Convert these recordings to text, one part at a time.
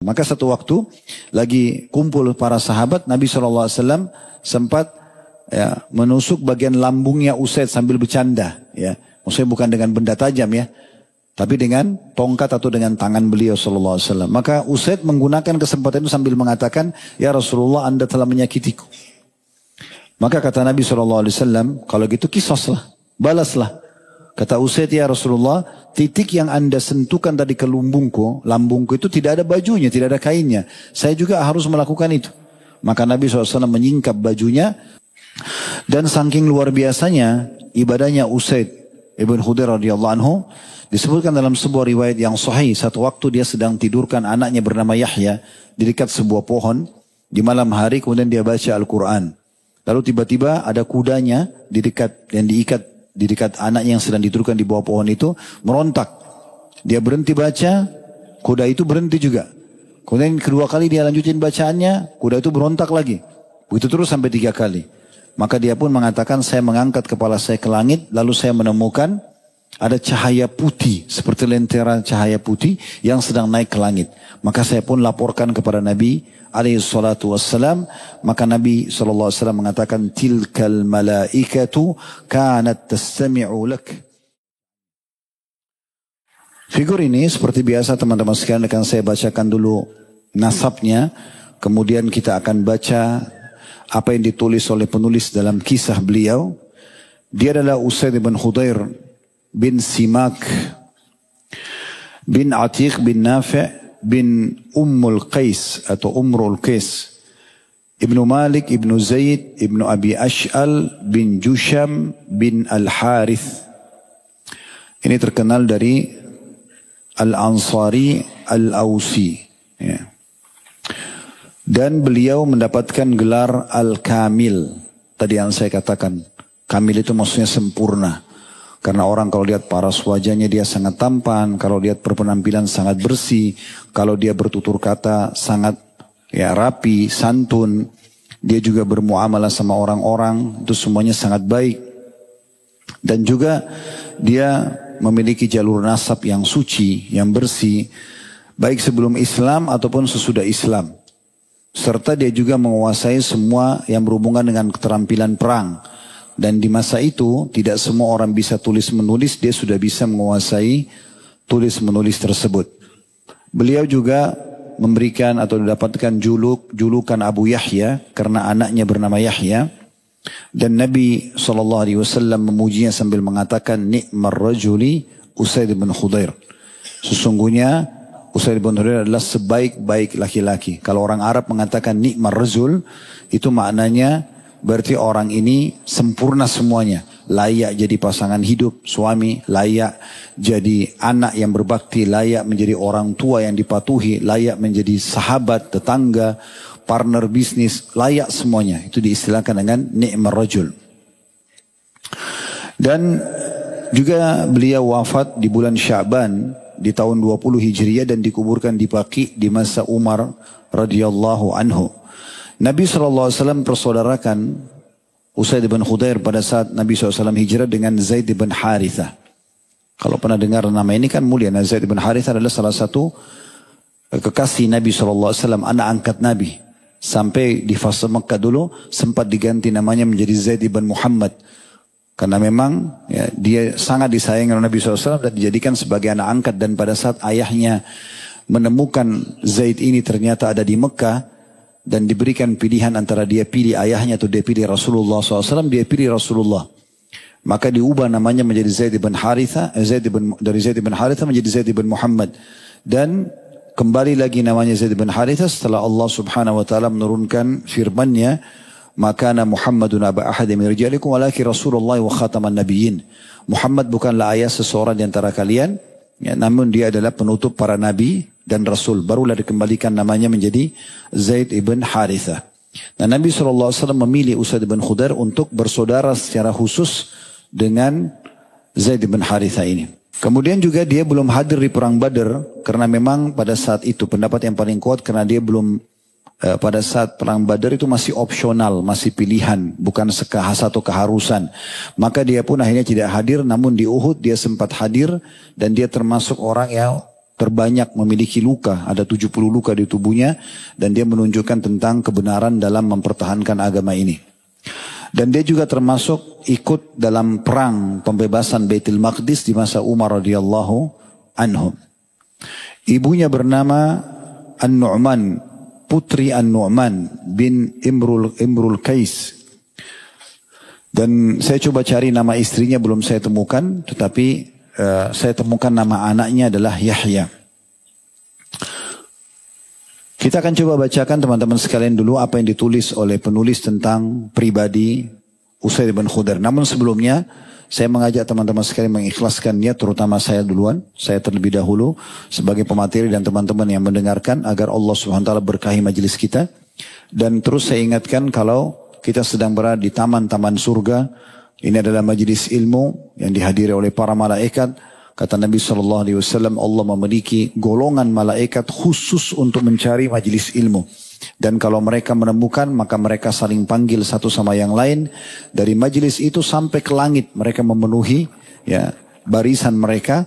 Maka satu waktu lagi kumpul para sahabat, Nabi SAW sempat menusuk bagian lambungnya Usaid sambil bercanda. Ya, maksudnya bukan dengan benda tajam ya, tapi dengan tongkat atau dengan tangan beliau SAW. Maka Usaid menggunakan kesempatan itu sambil mengatakan, ya Rasulullah, Anda telah menyakitiku. Maka kata Nabi SAW, kalau gitu kisoslah, balaslah. Kata Usaid, ya Rasulullah, titik yang Anda sentuhkan tadi ke lambungku itu tidak ada bajunya, tidak ada kainnya. Saya juga harus melakukan itu. Maka Nabi SAW menyingkap bajunya. Dan saking luar biasanya ibadahnya Usaid ibn Khudair radhiyallahu anhu, disebutkan dalam sebuah riwayat yang sahih, satu waktu dia sedang tidurkan anaknya bernama Yahya di dekat sebuah pohon di malam hari, kemudian dia baca Al-Quran. Lalu tiba-tiba ada kudanya di dekat yang diikat di dekat anaknya yang sedang tidurkan di bawah pohon itu merontak. Dia berhenti baca, kuda itu berhenti juga. Kemudian kedua kali dia lanjutin bacaannya, kuda itu berontak lagi. Begitu terus sampai 3 kali. Maka dia pun mengatakan, saya mengangkat kepala saya ke langit, lalu saya menemukan ada cahaya putih, seperti lentera cahaya putih yang sedang naik ke langit. Maka saya pun laporkan kepada Nabi SAW. Maka Nabi SAW mengatakan, tilkal malaikatu kanat tastami'u lak. Figur ini seperti biasa teman-teman sekalian, akan saya bacakan dulu nasabnya. Kemudian kita akan baca apa yang ditulis oleh penulis dalam kisah beliau. Dia adalah Usaid bin Khudair bin Simak bin Atiq bin Nafi' bin Ummul Qais atau Umrul Qais, Ibnu Malik, Ibnu Zaid, Ibnu Abi Ash'al bin Jusham bin Al-Harith. Ini terkenal dari Al-Ansari Al-Ausi. Ya. Dan beliau mendapatkan gelar Al-Kamil. Tadi yang saya katakan, Kamil itu maksudnya sempurna. Karena orang kalau lihat paras wajahnya dia sangat tampan, kalau lihat berpenampilan sangat bersih, kalau dia bertutur kata sangat rapi, santun, dia juga bermuamalah sama orang-orang, itu semuanya sangat baik. Dan juga dia memiliki jalur nasab yang suci, yang bersih, baik sebelum Islam ataupun sesudah Islam. Serta dia juga menguasai semua yang berhubungan dengan keterampilan perang. Dan di masa itu tidak semua orang bisa tulis menulis, dia sudah bisa menguasai tulis menulis tersebut. Beliau juga memberikan atau mendapatkan julukan Abu Yahya karena anaknya bernama Yahya. Dan Nabi SAW memujinya sambil mengatakan, ni'mar rajuli Usaid bin Khudair. Sesungguhnya Usaid bin Khudair adalah sebaik-baik laki-laki. Kalau orang Arab mengatakan ni'mar rajul, itu maknanya berarti orang ini sempurna semuanya. Layak jadi pasangan hidup, suami, layak jadi anak yang berbakti, layak menjadi orang tua yang dipatuhi, layak menjadi sahabat, tetangga, partner bisnis, layak semuanya. Itu diistilahkan dengan ni'mar rajul. Dan juga beliau wafat di bulan Sya'ban di tahun 20 Hijriah dan dikuburkan di Baqi di masa Umar radhiyallahu anhu. Nabi SAW persaudarakan Usaid bin Khudair pada saat Nabi SAW hijrah dengan Zaid bin Harithah. Kalau pernah dengar nama ini kan mulia. Zaid bin Harithah adalah salah satu kekasih Nabi SAW, anak angkat Nabi. Sampai di fase Mekah dulu sempat diganti namanya menjadi Zaid bin Muhammad. Karena memang dia sangat disayang oleh Nabi SAW dan dijadikan sebagai anak angkat. Dan pada saat ayahnya menemukan Zaid ini ternyata ada di Mekah, dan diberikan pilihan antara dia pilih ayahnya atau dia pilih Rasulullah SAW, dia pilih Rasulullah. Maka diubah namanya menjadi Zaid bin Harithah, dari Zaid bin Harithah menjadi Zaid bin Muhammad. Dan kembali lagi namanya Zaid bin Harithah setelah Allah Subhanahu wa taala menurunkan firman-Nya, "Maka Muhammadun aba ahadin min rijalikum walakin Rasulullah wa khataman nabiyyin." Muhammad bukanlah ayah seseorang di antara kalian, namun dia adalah penutup para nabi dan Rasul. Barulah dikembalikan namanya menjadi Zaid ibn Harithah. Nah, Nabi SAW memilih Usaid bin Khudair untuk bersaudara secara khusus dengan Zaid ibn Harithah ini. Kemudian juga dia belum hadir di perang Badar karena memang pada saat itu pendapat yang paling kuat karena dia belum pada saat perang Badar itu masih opsional, masih pilihan, bukan satu keharusan. Maka dia pun akhirnya tidak hadir, namun di Uhud dia sempat hadir dan dia termasuk orang yang terbanyak memiliki luka, ada 70 luka di tubuhnya, dan dia menunjukkan tentang kebenaran dalam mempertahankan agama ini. Dan dia juga termasuk ikut dalam perang pembebasan Baitul Maqdis di masa Umar radhiyallahu anhu. Ibunya bernama An-Nu'man, putri An-Nu'man bin Imrul Qais. Dan saya coba cari nama istrinya, belum saya temukan, tetapi saya temukan nama anaknya adalah Yahya. Kita akan coba bacakan teman-teman sekalian dulu apa yang ditulis oleh penulis tentang pribadi Usaid bin Khudair. Namun sebelumnya saya mengajak teman-teman sekalian mengikhlaskan niat, terutama saya duluan, saya terlebih dahulu sebagai pemateri dan teman-teman yang mendengarkan, agar Allah Subhanahu wa taala berkahi majelis kita. Dan terus saya ingatkan kalau kita sedang berada di taman-taman surga, ini adalah majelis ilmu yang dihadiri oleh para malaikat. Kata Nabi SAW, Allah memiliki golongan malaikat khusus untuk mencari majelis ilmu. Dan kalau mereka menemukan, maka mereka saling panggil satu sama yang lain. Dari majelis itu sampai ke langit, mereka memenuhi barisan mereka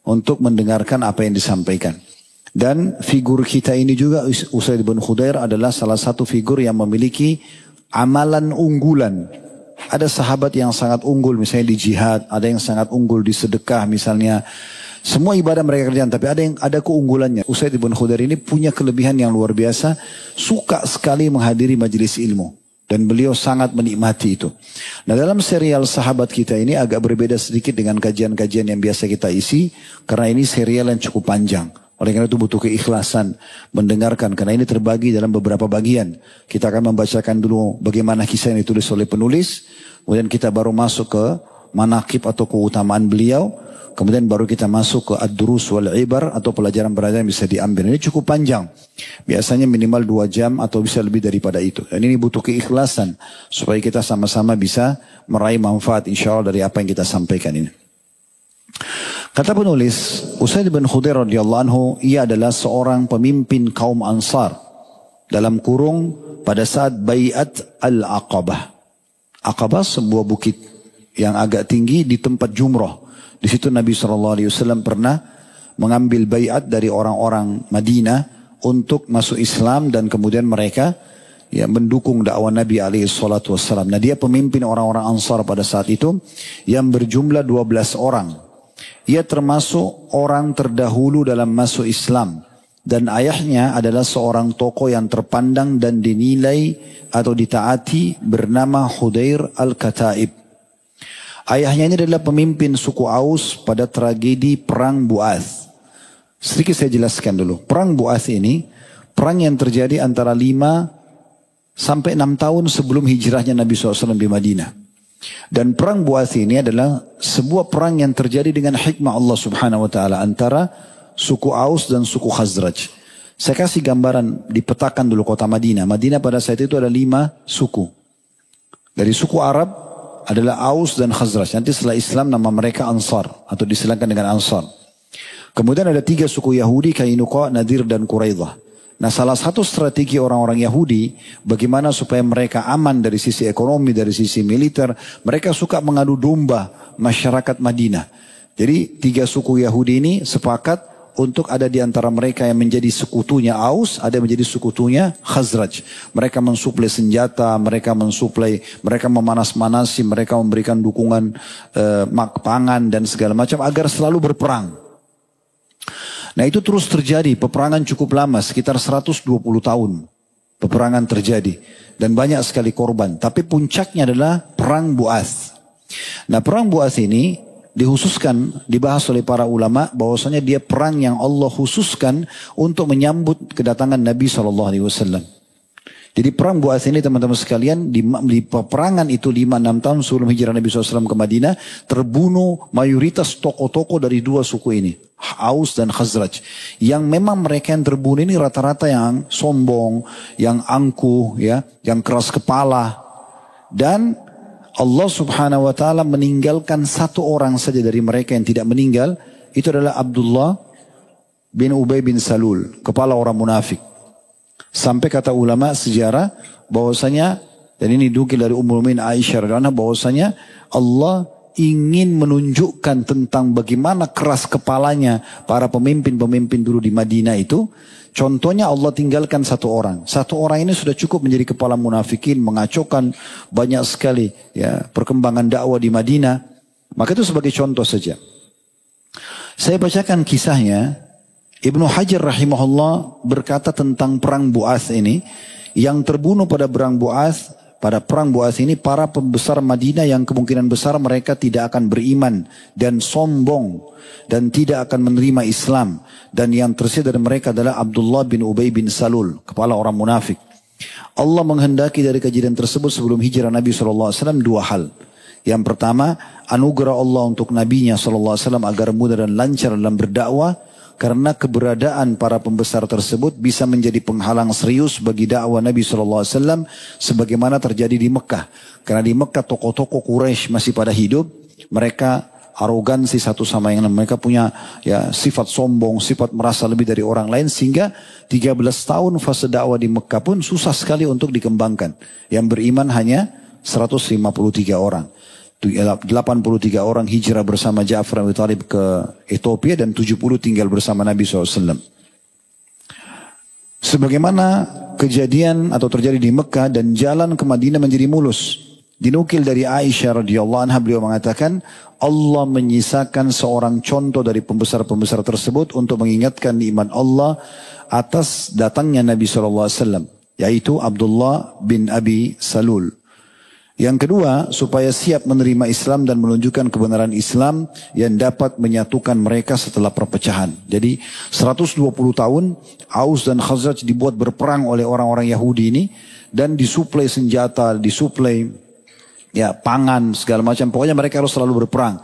untuk mendengarkan apa yang disampaikan. Dan figur kita ini juga, Usaid bin Khudair adalah salah satu figur yang memiliki amalan unggulan. Ada sahabat yang sangat unggul misalnya di jihad, ada yang sangat unggul di sedekah misalnya. Semua ibadah mereka kerjakan, tapi ada keunggulannya. Usaid bin Khudair ini punya kelebihan yang luar biasa, suka sekali menghadiri majelis ilmu. Dan beliau sangat menikmati itu. Nah, dalam serial sahabat kita ini agak berbeda sedikit dengan kajian-kajian yang biasa kita isi, karena ini serial yang cukup panjang. Oleh karena itu butuh keikhlasan mendengarkan, karena ini terbagi dalam beberapa bagian. Kita akan membacakan dulu bagaimana kisah yang ditulis oleh penulis, kemudian kita baru masuk ke manaqib atau keutamaan beliau, kemudian baru kita masuk ke ad-durus wal ibar atau pelajaran-pelajaran yang bisa diambil. Ini cukup panjang, biasanya minimal 2 jam atau bisa lebih daripada itu. Dan ini butuh keikhlasan supaya kita sama-sama bisa meraih manfaat insya Allah dari apa yang kita sampaikan ini. Kata penulis, Usaid bin Khudair radhiyallahu anhu, ia adalah seorang pemimpin kaum Ansar dalam kurung pada saat Bai'at Al-Aqabah. Aqabah sebuah bukit yang agak tinggi di tempat jumrah. Di situ Nabi SAW pernah mengambil bai'at dari orang-orang Madinah untuk masuk Islam, dan kemudian mereka mendukung dakwah Nabi SAW. Nah, dia pemimpin orang-orang Ansar pada saat itu yang berjumlah 12 orang. Ia termasuk orang terdahulu dalam masuk Islam. Dan ayahnya adalah seorang tokoh yang terpandang dan dinilai atau ditaati bernama Hudair Al-Kataib. Ayahnya ini adalah pemimpin suku Aus pada tragedi Perang Bu'ath. Sedikit saya jelaskan dulu. Perang Bu'ath ini, perang yang terjadi antara 5 sampai 6 tahun sebelum hijrahnya Nabi SAW di Madinah. Dan perang Bu'ath ini adalah sebuah perang yang terjadi dengan hikmah Allah Subhanahu wa taala antara suku Aus dan suku Khazraj. Saya kasih gambaran, dipetakan dulu kota Madinah. Madinah pada saat itu ada 5 suku. Dari suku Arab adalah Aus dan Khazraj. Nanti setelah Islam nama mereka Ansar atau disilakan dengan Ansar. Kemudian ada 3 suku Yahudi, Kainuqa, Nadir dan Quraidah. Nah, salah satu strategi orang-orang Yahudi bagaimana supaya mereka aman dari sisi ekonomi, dari sisi militer, mereka suka mengadu domba masyarakat Madinah. Jadi 3 suku Yahudi ini sepakat untuk ada di antara mereka yang menjadi sekutunya Aus, ada yang menjadi sekutunya Khazraj. Mereka mensuplai senjata, mereka memanas-manasi, mereka memberikan dukungan pangan dan segala macam agar selalu berperang. Nah, itu terus terjadi, peperangan cukup lama, sekitar 120 tahun. Peperangan terjadi dan banyak sekali korban. Tapi puncaknya adalah Perang Bu'ath. Nah, Perang Bu'ath ini dibahas oleh para ulama bahwasanya dia perang yang Allah khususkan untuk menyambut kedatangan Nabi SAW. Jadi Perang Bu'ath ini teman-teman sekalian, di peperangan itu 5-6 tahun sebelum hijrah Nabi SAW ke Madinah, terbunuh mayoritas tokoh-tokoh dari 2 suku ini, Aus dan Khazraj. Yang memang mereka yang terbunuh ini rata-rata yang sombong, yang angkuh, yang keras kepala. Dan Allah Subhanahu wa taala meninggalkan 1 orang saja dari mereka yang tidak meninggal, itu adalah Abdullah bin Ubay bin Salul, kepala orang munafik. Sampai kata ulama sejarah bahwasanya, dan ini dinukil dari Ummul Mukminin Aisyah radhiyallahu anha, bahwasanya Allah ingin menunjukkan tentang bagaimana keras kepalanya para pemimpin-pemimpin dulu di Madinah itu, contohnya Allah tinggalkan satu orang. Satu orang ini sudah cukup menjadi kepala munafikin, mengacaukan banyak sekali ya perkembangan dakwah di Madinah. Maka itu sebagai contoh saja. Saya bacakan kisahnya. Ibnu Hajar rahimahullah berkata tentang perang Bu'ats ini, yang terbunuh pada perang Bu'ats ini para pembesar Madinah yang kemungkinan besar mereka tidak akan beriman dan sombong dan tidak akan menerima Islam, dan yang tersisa dari mereka adalah Abdullah bin Ubay bin Salul, kepala orang munafik. Allah menghendaki dari kejadian tersebut sebelum hijrah Nabi SAW dua hal. Yang pertama, anugerah Allah untuk Nabi-Nya SAW agar mudah dan lancar dalam berdakwah, karena keberadaan para pembesar tersebut bisa menjadi penghalang serius bagi dakwah Nabi SAW sebagaimana terjadi di Mekah. Karena di Mekah tokoh-tokoh Quraisy masih pada hidup, mereka arogansi satu sama yang lain, mereka punya ya sifat sombong, sifat merasa lebih dari orang lain, sehingga 13 tahun fase dakwah di Mekah pun susah sekali untuk dikembangkan. Yang beriman hanya 153 orang. 83 orang hijrah bersama Ja'far bin Abi Thalib ke Ethiopia dan 70 tinggal bersama Nabi SAW. Sebagaimana kejadian atau terjadi di Mekah dan jalan ke Madinah menjadi mulus. Dinukil dari Aisyah radhiyallahu anha, beliau mengatakan Allah menyisakan seorang contoh dari pembesar-pembesar tersebut untuk mengingatkan iman Allah atas datangnya Nabi SAW, yaitu Abdullah bin Abi Salul. Yang kedua, supaya siap menerima Islam dan menunjukkan kebenaran Islam yang dapat menyatukan mereka setelah perpecahan. Jadi 120 tahun Aus dan Khazraj dibuat berperang oleh orang-orang Yahudi ini, dan disuplai senjata, disuplai ya pangan segala macam. Pokoknya mereka harus selalu berperang.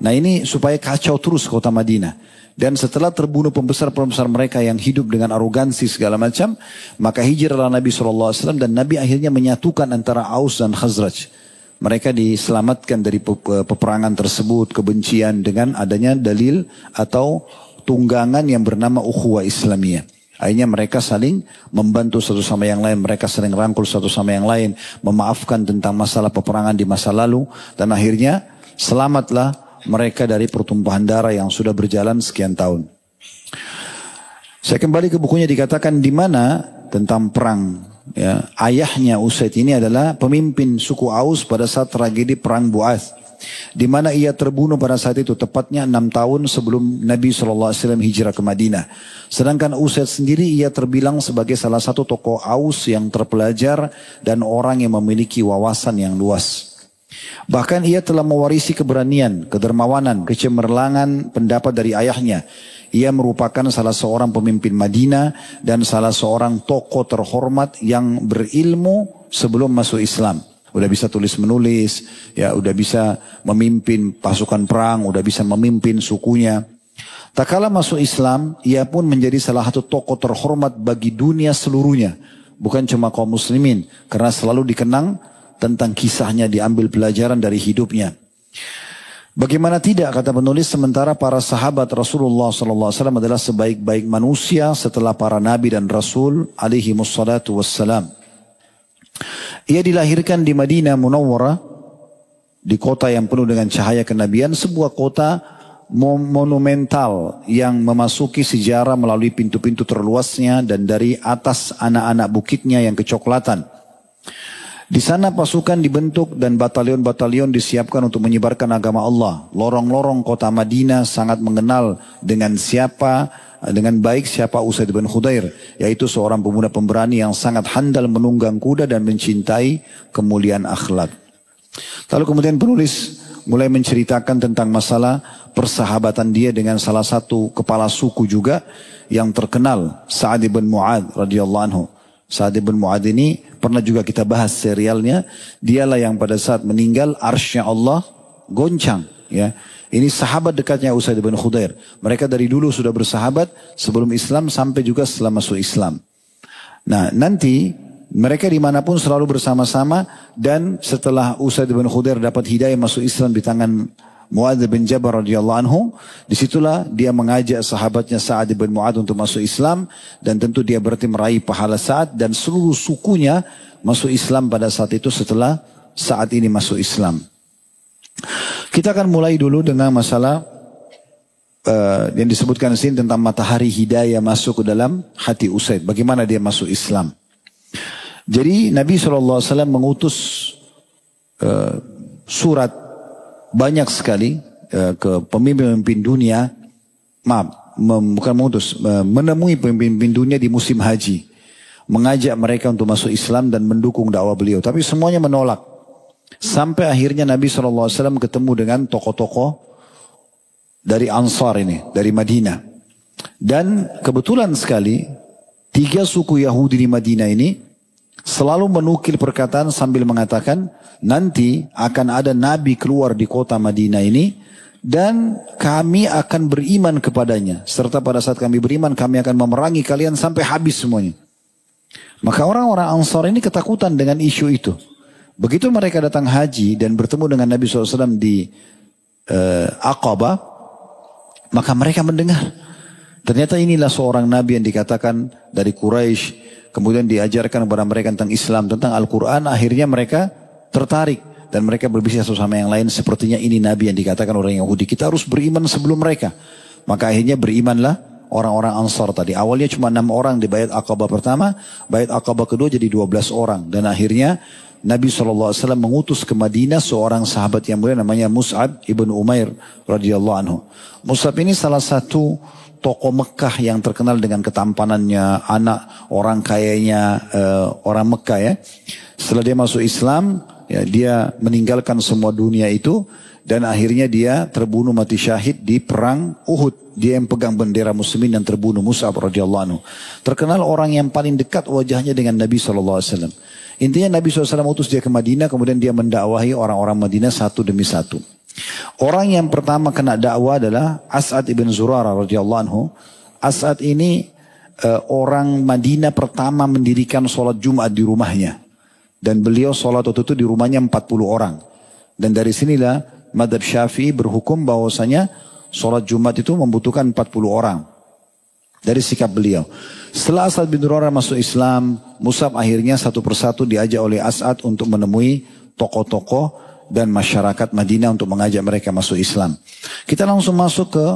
Nah ini supaya kacau terus kota Madinah. Dan setelah terbunuh pembesar-pembesar mereka yang hidup dengan arogansi segala macam, maka hijrahlah Nabi SAW dan Nabi akhirnya menyatukan antara Aus dan Khazraj. Mereka diselamatkan dari peperangan tersebut, kebencian, dengan adanya dalil atau tunggangan yang bernama ukhuwah Islamiyah. Akhirnya mereka saling membantu satu sama yang lain, mereka saling rangkul satu sama yang lain, memaafkan tentang masalah peperangan di masa lalu, dan akhirnya selamatlah mereka dari pertumpahan darah yang sudah berjalan sekian tahun. Saya kembali ke bukunya, dikatakan di mana tentang perang. Ya, ayahnya Usaid ini adalah pemimpin suku Aus pada saat tragedi perang Bu'ats, di mana ia terbunuh pada saat itu, tepatnya 6 tahun sebelum Nabi SAW hijrah ke Madinah. Sedangkan Usaid sendiri ia terbilang sebagai salah satu tokoh Aus yang terpelajar dan orang yang memiliki wawasan yang luas. Bahkan ia telah mewarisi keberanian, kedermawanan, kecemerlangan pendapat dari ayahnya. Ia merupakan salah seorang pemimpin Madinah dan salah seorang tokoh terhormat yang berilmu sebelum masuk Islam. Udah bisa tulis menulis, ya udah bisa memimpin pasukan perang, udah bisa memimpin sukunya. Tak kala masuk Islam, ia pun menjadi salah satu tokoh terhormat bagi dunia seluruhnya. Bukan cuma kaum muslimin, karena selalu dikenang tentang kisahnya, diambil pelajaran dari hidupnya. Bagaimana tidak, kata penulis, sementara para sahabat Rasulullah SAW adalah sebaik-baik manusia setelah para nabi dan rasul alaihi wassalatu wassalam. Ia dilahirkan di Madinah Munawwarah, di kota yang penuh dengan cahaya kenabian, sebuah kota monumental yang memasuki sejarah melalui pintu-pintu terluasnya dan dari atas anak-anak bukitnya yang kecoklatan. Di sana pasukan dibentuk dan batalion-batalion disiapkan untuk menyebarkan agama Allah. Lorong-lorong kota Madinah sangat mengenal dengan baik siapa Usaid bin Khudair, yaitu seorang pemuda pemberani yang sangat handal menunggang kuda dan mencintai kemuliaan akhlak. Lalu kemudian penulis mulai menceritakan tentang masalah persahabatan dia dengan salah satu kepala suku juga yang terkenal, Sa'ad bin Mu'adz radhiyallahu anhu. Sa'ad bin Mu'adz ini pernah juga kita bahas serialnya. Dialah yang pada saat meninggal arsy-Nya Allah goncang. Ya, ini sahabat dekatnya Usaid bin Khudair. Mereka dari dulu sudah bersahabat sebelum Islam sampai juga setelah masuk Islam. Nah nanti mereka dimanapun selalu bersama-sama, dan setelah Usaid bin Khudair dapat hidayah masuk Islam di tangan Mu'adz bin Jabal radhiyallahu anhu, disitulah dia mengajak sahabatnya Sa'ad bin Mu'adz untuk masuk Islam, dan tentu dia berarti meraih pahala Sa'ad dan seluruh sukunya masuk Islam pada saat itu setelah Sa'ad ini masuk Islam. Kita akan mulai dulu dengan masalah yang disebutkan di sini tentang matahari hidayah masuk ke dalam hati Usaid. Bagaimana dia masuk Islam. Jadi Nabi SAW mengutus surat banyak sekali ke pemimpin-pemimpin dunia. Bukan mengutus, menemui pemimpin dunia di musim haji. Mengajak mereka untuk masuk Islam dan mendukung dakwah beliau. Tapi semuanya menolak. Sampai akhirnya Nabi SAW ketemu dengan tokoh-tokoh dari Ansar ini, dari Madinah. Dan kebetulan sekali, 3 suku Yahudi di Madinah ini selalu menukil perkataan sambil mengatakan, nanti akan ada Nabi keluar di kota Madinah ini, dan kami akan beriman kepadanya. Serta pada saat kami beriman, kami akan memerangi kalian sampai habis semuanya. Maka orang-orang Ansar ini ketakutan dengan isu itu. Begitu mereka datang haji dan bertemu dengan Nabi SAW di Aqabah, maka mereka mendengar. Ternyata inilah seorang Nabi yang dikatakan dari Quraisy, kemudian diajarkan kepada mereka tentang Islam, tentang Al-Quran. Akhirnya mereka tertarik dan mereka berbisik satu sama yang lain. Sepertinya ini Nabi yang dikatakan orang Yahudi. Kita harus beriman sebelum mereka. Maka akhirnya berimanlah orang-orang Ansar tadi. Awalnya cuma 6 orang di Baiat Aqabah pertama. Baiat Aqabah kedua jadi 12 orang. Dan akhirnya Nabi SAW mengutus ke Madinah seorang sahabat yang mulia namanya Mus'ab ibn Umair radhiyallahu anhu. Mus'ab ini salah satu tokoh Mekah yang terkenal dengan ketampanannya, anak orang kayanya orang Mekah ya. Setelah dia masuk Islam, ya, dia meninggalkan semua dunia itu dan akhirnya dia terbunuh mati syahid di perang Uhud. Dia yang pegang bendera muslimin dan terbunuh, Mus'ab radhiyallahu anhu. Terkenal orang yang paling dekat wajahnya dengan Nabi SAW. Intinya Nabi SAW utus dia ke Madinah, kemudian dia mendakwahi orang-orang Madinah satu demi satu. Orang yang pertama kena dakwah adalah As'ad ibn Zurarah radhiyallahu anhu. As'ad ini orang Madinah pertama mendirikan sholat Jumat di rumahnya. Dan beliau sholat waktu itu di rumahnya 40 orang. Dan dari sinilah Madhab Syafi'i berhukum bahwasanya sholat Jumat itu membutuhkan 40 orang. Dari sikap beliau. Setelah As'ad bin Zurarah masuk Islam, Mus'ab akhirnya satu persatu diajak oleh As'ad untuk menemui tokoh-tokoh dan masyarakat Madinah untuk mengajak mereka masuk Islam. Kita langsung masuk ke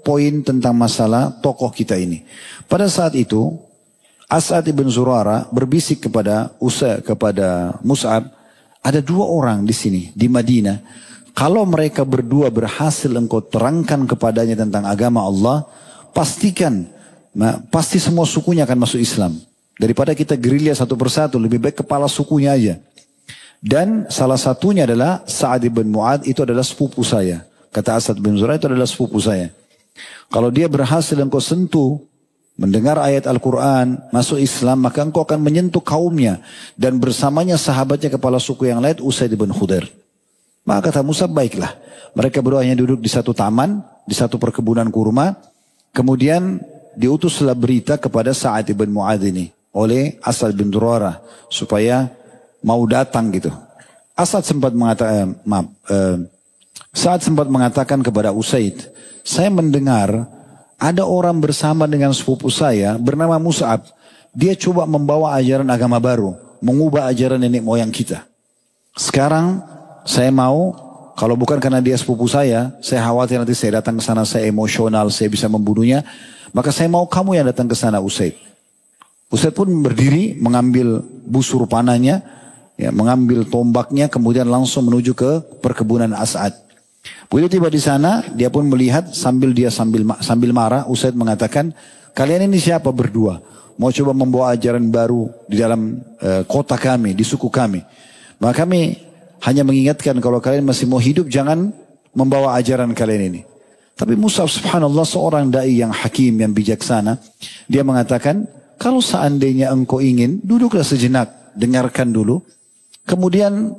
poin tentang masalah tokoh kita ini. Pada saat itu, As'ad bin Zurarah berbisik kepada Mus'ab, ada 2 orang di sini, di Madinah. Kalau mereka berdua berhasil engkau terangkan kepadanya tentang agama Allah, pasti semua sukunya akan masuk Islam. Daripada kita gerilya satu persatu, lebih baik kepala sukunya aja. Dan salah satunya adalah Sa'ad bin Mu'ad, itu adalah sepupu saya. Kata As'ad bin Zurarah, itu adalah sepupu saya. Kalau dia berhasil engkau sentuh, mendengar ayat Al-Quran, masuk Islam, maka engkau akan menyentuh kaumnya. Dan bersamanya sahabatnya kepala suku yang lain, Usaid bin Khudair. Maka kata Mus'ab, baiklah. Mereka berdua hanya duduk di satu taman, di satu perkebunan kurma. Kemudian diutuslah berita kepada Sa'ad bin Mu'ad ini oleh As'ad bin Zurarah supaya mau datang gitu. Sa'ad sempat mengatakan kepada Usaid, saya mendengar ada orang bersama dengan sepupu saya bernama Mus'ab. Dia coba membawa ajaran agama baru, mengubah ajaran nenek moyang kita. Sekarang saya mau, kalau bukan karena dia sepupu saya khawatir nanti saya datang ke sana, saya emosional, saya bisa membunuhnya. Maka saya mau kamu yang datang ke sana, Usaid. Usaid pun berdiri, mengambil busur panahnya, ya, mengambil tombaknya, kemudian langsung menuju ke perkebunan As'ad. Begitu tiba di sana, dia pun melihat sambil marah, Usaid mengatakan, kalian ini siapa berdua? Mau coba membawa ajaran baru di dalam kota kami, di suku kami. Maka kami hanya mengingatkan kalau kalian masih mau hidup, jangan membawa ajaran kalian ini. Tapi Mus'ab subhanallah seorang da'i yang hakim, yang bijaksana. Dia mengatakan, kalau seandainya engkau ingin, duduklah sejenak, dengarkan dulu. Kemudian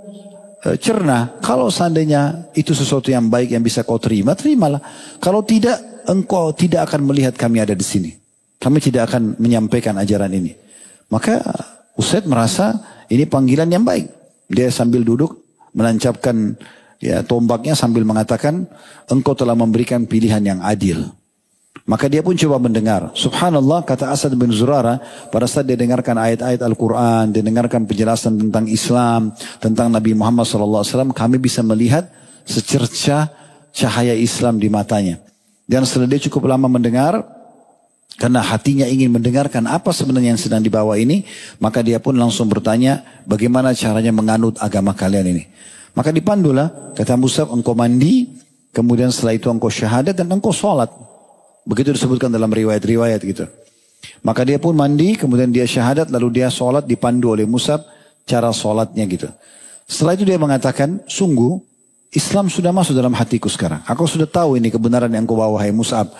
cerna, kalau seandainya itu sesuatu yang baik yang bisa kau terima, terimalah. Kalau tidak, engkau tidak akan melihat kami ada di sini. Kami tidak akan menyampaikan ajaran ini. Maka Usaid merasa ini panggilan yang baik. Dia sambil duduk, menancapkan tombaknya sambil mengatakan, engkau telah memberikan pilihan yang adil. Maka dia pun coba mendengar. Subhanallah, kata As'ad bin Zurarah, pada saat dia dengarkan ayat-ayat Al-Quran, dia dengarkan penjelasan tentang Islam, tentang Nabi Muhammad SAW, kami bisa melihat secercah cahaya Islam di matanya. Dan setelah dia cukup lama mendengar, karena hatinya ingin mendengarkan apa sebenarnya yang sedang dibawa ini, maka dia pun langsung bertanya, bagaimana caranya menganut agama kalian ini. Maka dipandulah, kata Mus'ab, engkau mandi, kemudian setelah itu engkau syahadat dan engkau sholat. Begitu disebutkan dalam riwayat-riwayat gitu. Maka dia pun mandi, kemudian dia syahadat, lalu dia sholat, dipandu oleh Mus'ab cara sholatnya gitu. Setelah itu dia mengatakan, sungguh Islam sudah masuk dalam hatiku sekarang. Aku sudah tahu ini kebenaran yang kau bawa, hai Mus'ab.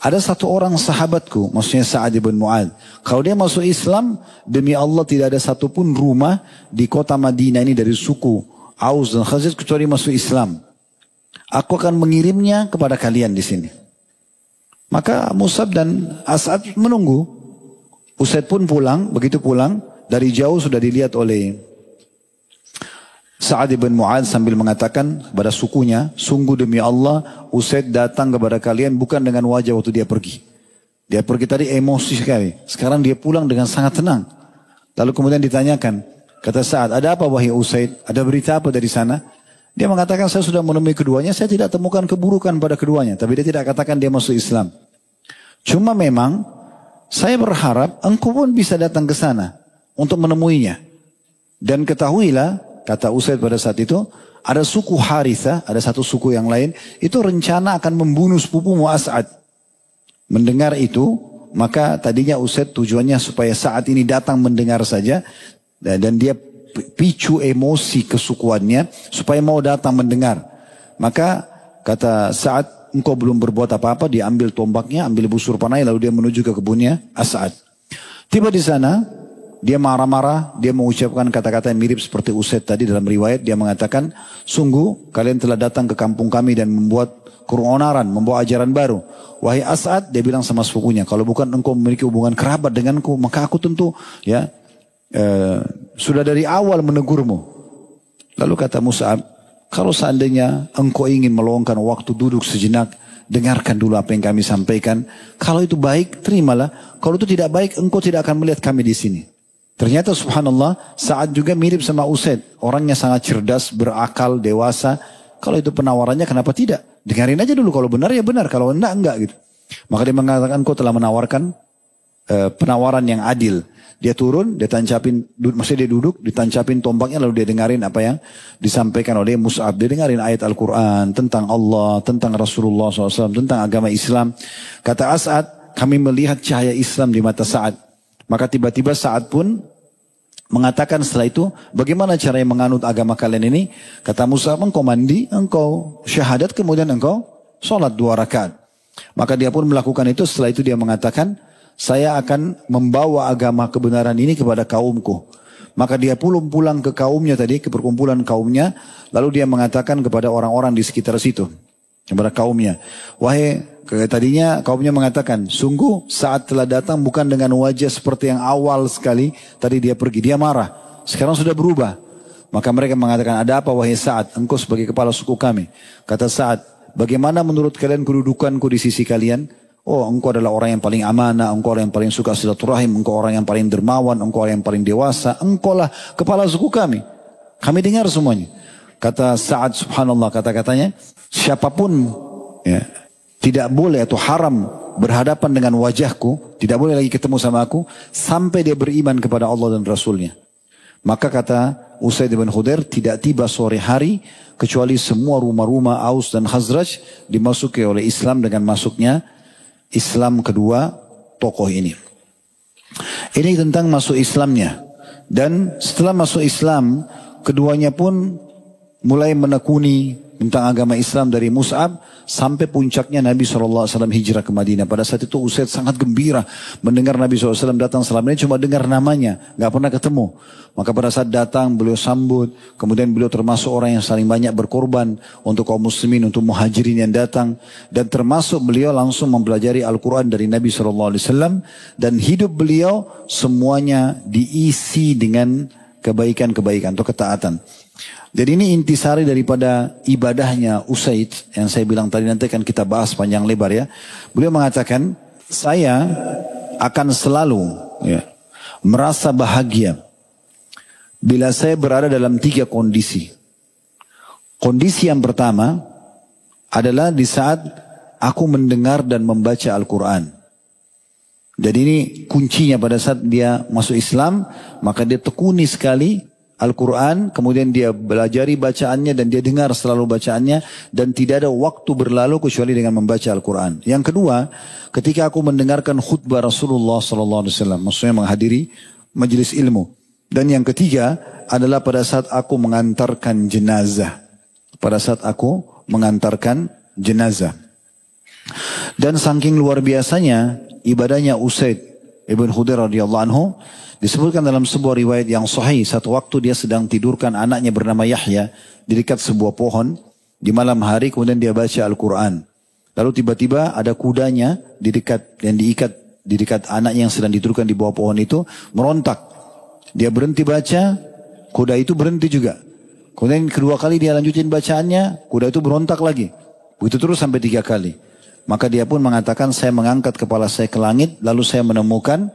Ada satu orang sahabatku, maksudnya Sa'ad bin Mu'adz. Kalau dia masuk Islam, demi Allah tidak ada satupun rumah di kota Madinah ini dari suku Aus dan Khazraj kecuali masuk Islam. Aku akan mengirimnya kepada kalian di sini. Maka Mus'ab dan As'ad menunggu. Usaid pun pulang, begitu pulang, dari jauh sudah dilihat oleh Sa'ad bin Mu'adz sambil mengatakan kepada sukunya, sungguh demi Allah, Usaid datang kepada kalian bukan dengan wajah waktu dia pergi. Dia pergi tadi emosi sekali. Sekarang dia pulang dengan sangat tenang. Lalu kemudian ditanyakan, kata Sa'ad, ada apa wahai Usaid? Ada berita apa dari sana? Dia mengatakan, saya sudah menemui keduanya, saya tidak temukan keburukan pada keduanya. Tapi dia tidak katakan dia masuk Islam. Cuma memang, saya berharap engkau pun bisa datang ke sana untuk menemuinya. Dan ketahuilah, kata Usaid pada saat itu, ada suku Harithah, ada satu suku yang lain, itu rencana akan membunuh sepupumu As'ad. Mendengar itu, maka tadinya Usaid tujuannya supaya saat ini datang mendengar saja, dan dia picu emosi kesukuannya, supaya mau datang mendengar. Maka kata Sa'ad, engkau belum berbuat apa-apa, dia ambil tombaknya, ambil busur panahnya, lalu dia menuju ke kebunnya As'ad. Tiba di sana, dia marah-marah, dia mengucapkan kata-kata yang mirip seperti Usaid tadi dalam riwayat. Dia mengatakan, sungguh kalian telah datang ke kampung kami dan membuat keonaran, membawa ajaran baru. Wahai As'ad, dia bilang sama sepupunya, kalau bukan engkau memiliki hubungan kerabat denganku, maka aku tentu sudah dari awal menegurmu. Lalu kata Mus'ab, kalau seandainya engkau ingin meluangkan waktu duduk sejenak, dengarkan dulu apa yang kami sampaikan. Kalau itu baik, terimalah. Kalau itu tidak baik, engkau tidak akan melihat kami di sini. Ternyata subhanallah, Sa'ad juga mirip sama Usaid. Orangnya sangat cerdas, berakal, dewasa. Kalau itu penawarannya, kenapa tidak? Dengarin aja dulu, kalau benar ya benar, kalau enggak gitu. Maka dia mengatakan, kau telah menawarkan penawaran yang adil. Dia turun, dia tancapin, maksudnya dia duduk, ditancapin tombaknya, lalu dia dengarin apa yang disampaikan oleh Mus'ab. Dia dengarin ayat Al-Quran, tentang Allah, tentang Rasulullah SAW, tentang agama Islam. Kata As'ad, kami melihat cahaya Islam di mata Sa'ad. Maka tiba-tiba Sa'ad pun mengatakan setelah itu, bagaimana caranya menganut agama kalian ini? Kata Mus'ab, engkau mandi, engkau syahadat, kemudian engkau sholat 2 rakaat. Maka dia pun melakukan itu. Setelah itu dia mengatakan, saya akan membawa agama kebenaran ini kepada kaumku. Maka dia pulang ke kaumnya tadi, ke perkumpulan kaumnya. Lalu dia mengatakan kepada orang-orang di sekitar situ, kepada kaumnya, tadinya kaumnya mengatakan, sungguh saat telah datang bukan dengan wajah seperti yang awal sekali. Tadi dia pergi, dia marah. Sekarang sudah berubah. Maka mereka mengatakan, ada apa wahai Sa'ad? Engkau sebagai kepala suku kami. Kata Sa'ad, bagaimana menurut kalian kedudukanku di sisi kalian? Oh, engkau adalah orang yang paling amanah, engkau orang yang paling suka silaturahim, engkau orang yang paling dermawan, engkau orang yang paling dewasa, engkau lah kepala suku kami. Kami dengar semuanya. Kata Sa'ad, subhanallah, kata-katanya, siapapun tidak boleh atau haram berhadapan dengan wajahku, tidak boleh lagi ketemu sama aku, sampai dia beriman kepada Allah dan Rasulnya. Maka kata Usaid bin Khudair, tidak tiba sore hari, kecuali semua rumah-rumah Aus dan Khazraj dimasuki oleh Islam dengan masuknya Islam kedua tokoh ini. Ini tentang masuk Islamnya. Dan setelah masuk Islam, keduanya pun mulai menekuni tentang agama Islam dari Mus'ab sampai puncaknya Nabi SAW hijrah ke Madinah. Pada saat itu Usaid sangat gembira mendengar Nabi SAW datang. Selama ini cuma dengar namanya, gak pernah ketemu. Maka pada saat datang beliau sambut. Kemudian beliau termasuk orang yang saling banyak berkorban untuk kaum muslimin, untuk muhajirin yang datang. Dan termasuk beliau langsung mempelajari Al-Quran dari Nabi SAW. Dan hidup beliau semuanya diisi dengan kebaikan-kebaikan atau ketaatan. Jadi ini intisari daripada ibadahnya Usaid yang saya bilang tadi, nanti akan kita bahas panjang lebar ya. Beliau mengatakan, saya akan selalu merasa bahagia bila saya berada dalam 3 kondisi. Kondisi yang pertama adalah di saat aku mendengar dan membaca Al-Quran. Jadi ini kuncinya pada saat dia masuk Islam, maka dia tekuni sekali Al-Quran, kemudian dia belajari bacaannya dan dia dengar selalu bacaannya dan tidak ada waktu berlalu kecuali dengan membaca Al-Quran. Yang kedua, ketika aku mendengarkan khutbah Rasulullah SAW, maksudnya menghadiri majelis ilmu. Dan yang ketiga adalah pada saat aku mengantarkan jenazah. Pada saat aku mengantarkan jenazah. Dan saking luar biasanya ibadahnya Usaid ibn Khudair radhiyallahu anhu, disebutkan dalam sebuah riwayat yang sahih, satu waktu dia sedang tidurkan anaknya bernama Yahya di dekat sebuah pohon di malam hari, kemudian dia baca Al-Quran. Lalu tiba-tiba ada kudanya di dekat dan diikat di dekat anaknya yang sedang tidurkan di bawah pohon itu, merontak. Dia berhenti baca, kuda itu berhenti juga. Kemudian kedua kali dia lanjutin bacaannya, kuda itu berontak lagi. Begitu terus sampai 3 kali. Maka dia pun mengatakan, saya mengangkat kepala saya ke langit, lalu saya menemukan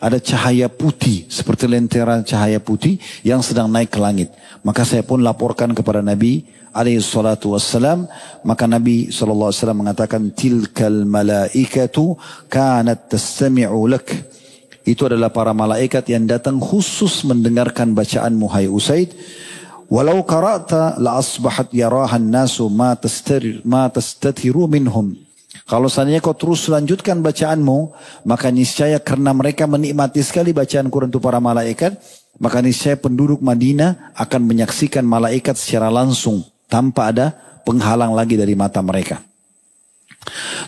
ada cahaya putih, seperti lentera cahaya putih yang sedang naik ke langit. Maka saya pun laporkan kepada Nabi SAW. Maka Nabi SAW mengatakan, tilkal malaikatu kanat tastami'u lak. Itu adalah para malaikat yang datang khusus mendengarkan bacaanmu, hai Usaid. Walau qara'ta la asbahat yarahan nasu ma tastathiru minhum. Kalau seandainya kau terus lanjutkan bacaanmu, maka niscaya karena mereka menikmati sekali bacaan Quran itu para malaikat, maka niscaya penduduk Madinah akan menyaksikan malaikat secara langsung tanpa ada penghalang lagi dari mata mereka.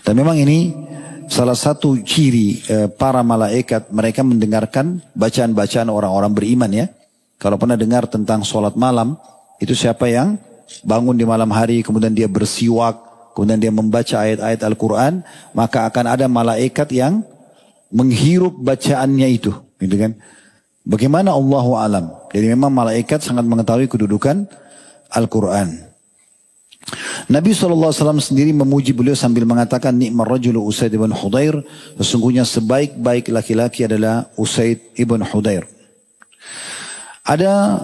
Dan memang ini salah satu ciri para malaikat, mereka mendengarkan bacaan-bacaan orang-orang beriman ya. Kalau pernah dengar tentang sholat malam, itu siapa yang bangun di malam hari kemudian dia bersiwak, kemudian dia membaca ayat-ayat Al-Quran, maka akan ada malaikat yang menghirup bacaannya itu, gitu kan? Bagaimana Allahu alam. Jadi memang malaikat sangat mengetahui kedudukan Al-Quran. Nabi SAW sendiri memuji beliau sambil mengatakan, Ni'mar rajulu Usaid ibn Khudair, sesungguhnya sebaik-baik laki-laki adalah Usaid ibn Khudair. Ada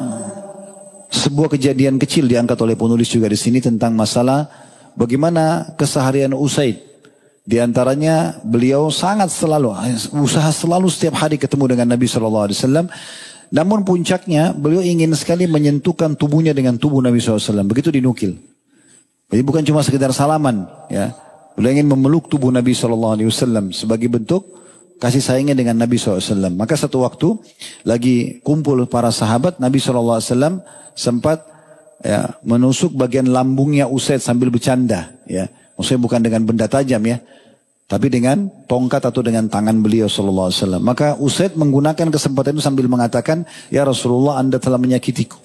sebuah kejadian kecil diangkat oleh penulis juga di sini tentang masalah bagaimana keseharian Usaid. Di antaranya beliau sangat selalu usaha selalu setiap hari ketemu dengan Nabi SAW. Namun puncaknya beliau ingin sekali menyentuhkan tubuhnya dengan tubuh Nabi SAW. Begitu dinukil. Jadi bukan cuma sekedar salaman, ya. Beliau ingin memeluk tubuh Nabi SAW sebagai bentuk kasih sayangnya dengan Nabi SAW. Maka satu waktu lagi kumpul para sahabat, Nabi SAW sempat ya, menusuk bagian lambungnya Usaid sambil bercanda. Ya. Maksudnya bukan dengan benda tajam ya, tapi dengan tongkat atau dengan tangan beliau SAW. Maka Usaid menggunakan kesempatan itu sambil mengatakan, ya Rasulullah, Anda telah menyakitiku.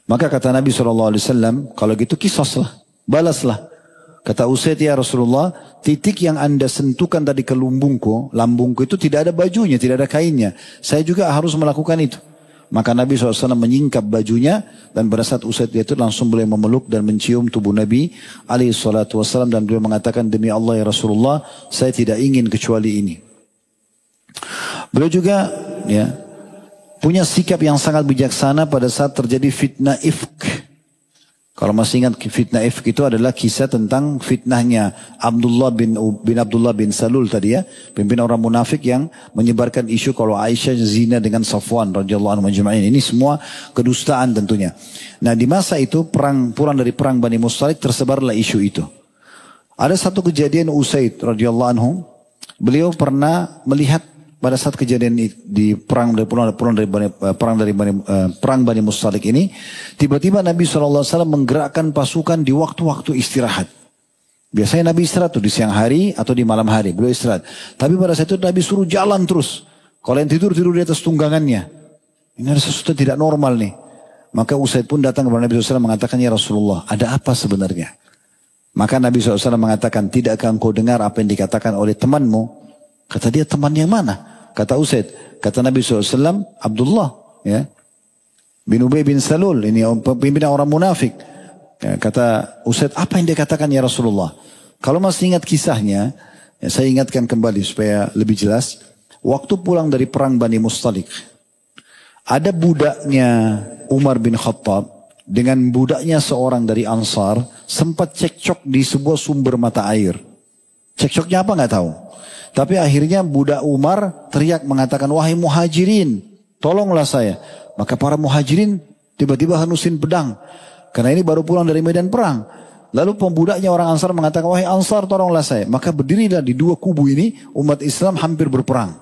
Maka kata Nabi SAW, kalau gitu kisoslah, balaslah. Kata Usaid, ya Rasulullah, titik yang Anda sentuhkan tadi ke lambungku itu tidak ada bajunya, tidak ada kainnya. Saya juga harus melakukan itu. Maka Nabi SAW menyingkap bajunya dan pada saat Usaid itu langsung boleh memeluk dan mencium tubuh Nabi SAW dan beliau mengatakan, demi Allah ya Rasulullah, saya tidak ingin kecuali ini. Beliau juga ya punya sikap yang sangat bijaksana pada saat terjadi fitnah ifk. Kalau masih ingat fitnah ifk itu adalah kisah tentang fitnahnya Abdullah bin Abdullah bin Salul tadi ya. Pimpinan orang munafik yang menyebarkan isu kalau Aisyah zina dengan Safwan radhiyallahu anhu majma'in. Ini semua kedustaan tentunya. Nah di masa itu pulang dari perang Bani Mustalik tersebarlah isu itu. Ada satu kejadian Usaid radhiyallahu anhu. Beliau pernah melihat pada saat kejadian di perang Bani Mustalik ini, tiba-tiba Nabi SAW menggerakkan pasukan di waktu-waktu istirahat. Biasanya Nabi istirahat tuh di siang hari atau di malam hari, beliau istirahat. Tapi pada saat itu Nabi suruh jalan terus. Kalau yang tidur di atas tunggangannya. Ini ada sesuatu tidak normal nih. Maka Usaid pun datang kepada Nabi SAW mengatakan, ya Rasulullah, ada apa sebenarnya? Maka Nabi SAW mengatakan, tidakkah engkau dengar apa yang dikatakan oleh temanmu? Kata dia, teman yang mana? Kata Usaid, kata Nabi SAW, Abdullah ya, bin Ubay bin Salul, ini pimpinan orang munafik. Ya, kata Usaid, apa yang dia katakan ya Rasulullah? Kalau masih ingat kisahnya, ya, saya ingatkan kembali supaya lebih jelas. Waktu pulang dari perang Bani Mustalik, ada budaknya Umar bin Khattab, dengan budaknya seorang dari Ansar sempat cekcok di sebuah sumber mata air. Cekcoknya apa nggak tahu. Tapi akhirnya budak Umar teriak mengatakan, wahai muhajirin, tolonglah saya. Maka para muhajirin tiba-tiba hanusin pedang. Karena ini baru pulang dari medan perang. Lalu pembudaknya orang Ansar mengatakan, wahai Ansar tolonglah saya. Maka berdirilah di dua kubu ini umat Islam hampir berperang.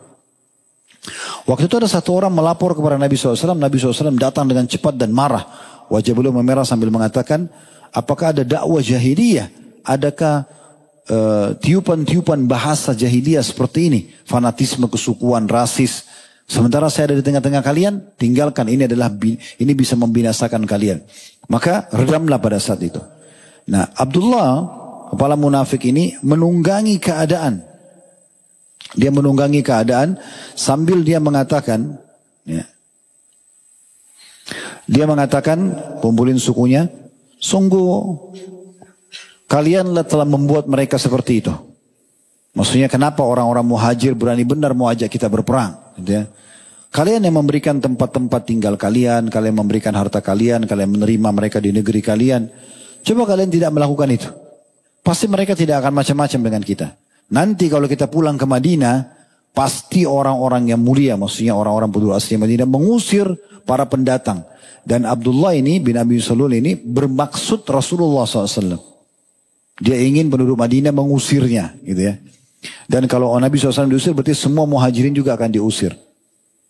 Waktu itu ada satu orang melapor kepada Nabi SAW. Nabi SAW datang dengan cepat dan marah. Wajah beliau memerah sambil mengatakan, apakah ada dakwah jahiliyah? Adakah tiupan-tiupan bahasa jahiliyah seperti ini? Fanatisme, kesukuan, rasis. Sementara saya ada di tengah-tengah kalian, tinggalkan. Ini bisa membinasakan kalian. Maka redamlah pada saat itu. Nah, Abdullah, kepala munafik ini menunggangi keadaan. Dia menunggangi keadaan sambil dia mengatakan, ya, dia mengatakan, kumpulin sukunya, sungguh kalianlah telah membuat mereka seperti itu. Maksudnya kenapa orang-orang muhajir berani benar mau ajak kita berperang? Gitu ya. Kalian yang memberikan tempat-tempat tinggal kalian, kalian memberikan harta kalian, kalian menerima mereka di negeri kalian. Coba kalian tidak melakukan itu. Pasti mereka tidak akan macam-macam dengan kita. Nanti kalau kita pulang ke Madinah, pasti orang-orang yang mulia, maksudnya orang-orang penduduk asli Madinah mengusir para pendatang. Dan Abdullah ini bin Abi Salul ini bermaksud Rasulullah SAW. Dia ingin penduduk Madinah mengusirnya, gitu ya. Dan kalau Nabi SAW diusir, berarti semua muhajirin juga akan diusir.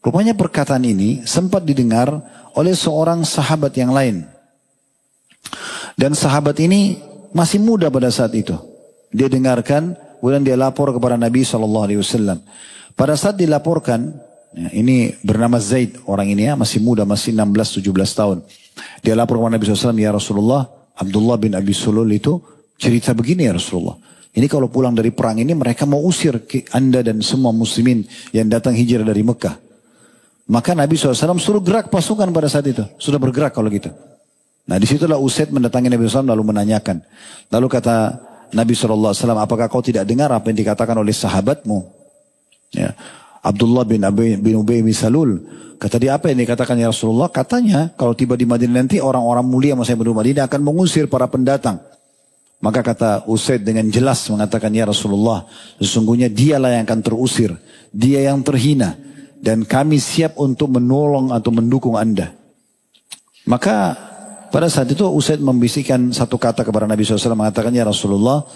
Rupanya perkataan ini sempat didengar oleh seorang sahabat yang lain. Dan sahabat ini masih muda pada saat itu. Dia dengarkan, kemudian dia lapor kepada Nabi SAW. Pada saat dilaporkan, ya, ini bernama Zaid orang ini ya, masih muda, masih 16-17 tahun. Dia lapor kepada Nabi SAW, ya Rasulullah, Abdullah bin Abi Sulul itu cerita begini ya Rasulullah. Ini kalau pulang dari perang ini mereka mau usir anda dan semua muslimin yang datang hijrah dari Mekah. Maka Nabi SAW suruh gerak pasukan pada saat itu. Sudah bergerak kalau gitu. Nah disitulah Usaid mendatangi Nabi SAW lalu menanyakan. Lalu kata Nabi SAW, apakah kau tidak dengar apa yang dikatakan oleh sahabatmu? Ya. Abdullah bin Ubay bin Salul. Kata dia, apa yang dikatakan ya Rasulullah? Katanya kalau tiba di Madinah nanti orang-orang mulia maksudnya penduduk Madinah akan mengusir para pendatang. Maka kata Usaid dengan jelas mengatakan, ya Rasulullah, sesungguhnya dialah yang akan terusir. Dia yang terhina. Dan kami siap untuk menolong atau mendukung anda. Maka pada saat itu Usaid membisikkan satu kata kepada Nabi SAW mengatakan, ya Rasulullah,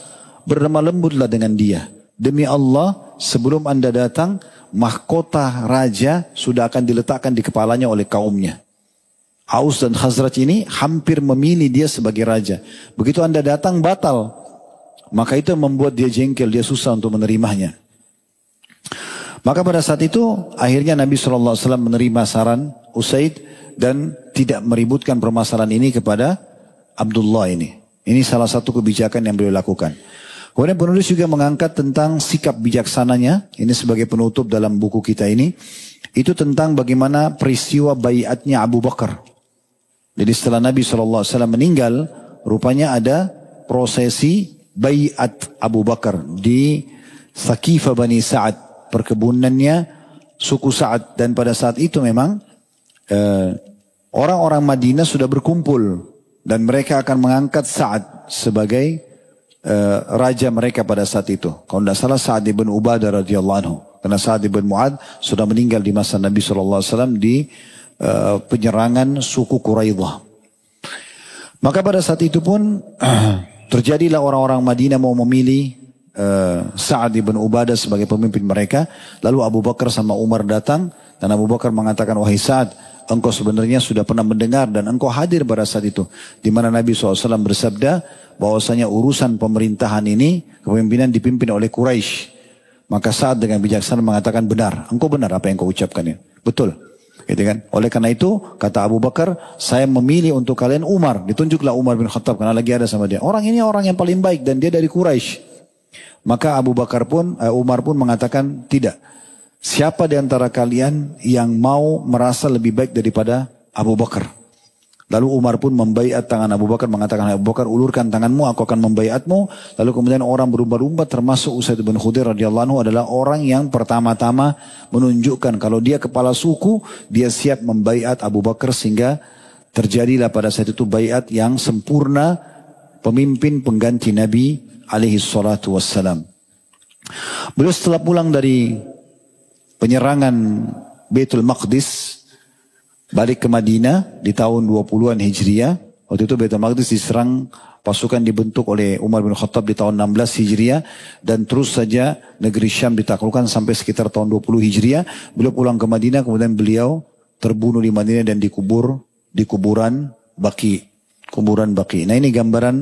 berlemah lembutlah dengan dia. Demi Allah, sebelum anda datang, mahkota raja sudah akan diletakkan di kepalanya oleh kaumnya. Aus dan Khazraj ini hampir memilih dia sebagai raja. Begitu anda datang batal. Maka itu membuat dia jengkel, dia susah untuk menerimanya. Maka pada saat itu akhirnya Nabi SAW menerima saran Usaid dan tidak meributkan permasalahan ini kepada Abdullah ini. Ini salah satu kebijakan yang beliau lakukan. Kemudian penulis juga mengangkat tentang sikap bijaksananya. Ini sebagai penutup dalam buku kita ini. Itu tentang bagaimana peristiwa baiatnya Abu Bakar. Jadi setelah Nabi SAW meninggal, rupanya ada prosesi baiat Abu Bakar di Thaqifah Bani Sa'ad, perkebunannya suku Sa'ad. Dan pada saat itu memang orang-orang Madinah sudah berkumpul dan mereka akan mengangkat Sa'ad sebagai raja mereka pada saat itu. Kalau tidak salah Sa'ad ibn Ubadah radhiyallahu anhu. Karena Sa'ad ibn Mu'ad sudah meninggal di masa Nabi SAW di penyerangan suku Quraidah. Maka pada saat itu pun terjadilah orang-orang Madinah mau memilih Sa'ad ibn Ubadah sebagai pemimpin mereka. Lalu Abu Bakar sama Umar datang dan Abu Bakar mengatakan, wahai Sa'ad, engkau sebenarnya sudah pernah mendengar dan engkau hadir pada saat itu. Di mana Nabi SAW bersabda bahwasanya urusan pemerintahan ini, kepemimpinan dipimpin oleh Quraisy. Maka Sa'ad dengan bijaksana mengatakan, benar, engkau benar apa yang kau ucapkan ini. Betul. Gitu kan? Oleh karena itu, kata Abu Bakar, saya memilih untuk kalian Umar. Ditunjuklah Umar bin Khattab karena lagi ada sama dia. Orang ini orang yang paling baik dan dia dari Quraisy. Maka Umar pun mengatakan, tidak. Siapa di antara kalian yang mau merasa lebih baik daripada Abu Bakar? Lalu Umar pun membaiat tangan Abu Bakar, mengatakan, Abu Bakar, ulurkan tanganmu, aku akan membaiatmu. Lalu kemudian orang berlomba-lomba termasuk Usaid bin Khudair radhiyallahu anhu adalah orang yang pertama-tama menunjukkan kalau dia kepala suku, dia siap membaiat Abu Bakar sehingga terjadilah pada saat itu baiat yang sempurna pemimpin pengganti Nabi alaihi salatu wassalam. Beliau setelah pulang dari penyerangan Baitul Maqdis balik ke Madinah di tahun 20-an Hijriah. Waktu itu Baitul Maqdis diserang pasukan dibentuk oleh Umar bin Khattab di tahun 16 Hijriah dan terus saja negeri Syam ditaklukkan sampai sekitar tahun 20 Hijriah. Beliau pulang ke Madinah, kemudian beliau terbunuh di Madinah dan dikubur di kuburan Baqi. Kuburan Baqi. Nah, ini gambaran